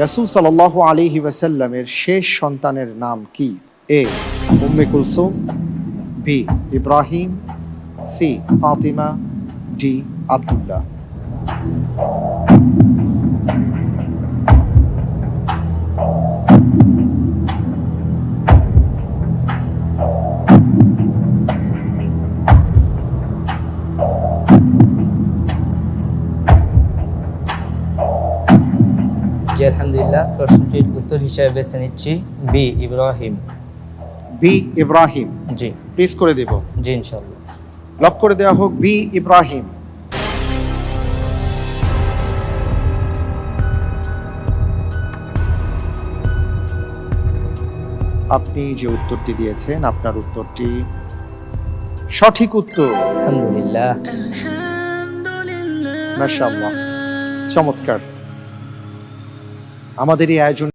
রাসূল সাল্লাল্লাহু আলাইহি ওয়াসাল্লামের শেষ সন্তানের নাম কি? A Umme Kulsum, B Ibrahim, C Fatima, D Abdullah. জি আলহামদুলিল্লাহ, প্রশ্নটির উত্তর হিসেবে বেছে নিচ্ছি বি ইব্রাহিম। বি ইব্রাহিম জি ফ্রিজ করে দেব। জি ইনশাআল্লাহ। লক করে দেওয়া হোক বি ইব্রাহিম। আপনি যে উত্তরটি দিয়েছেন আপনার উত্তরটি সঠিক উত্তর। আলহামদুলিল্লাহ। মাশাআল্লাহ, চমৎকার। আমাদের এই আয়োজন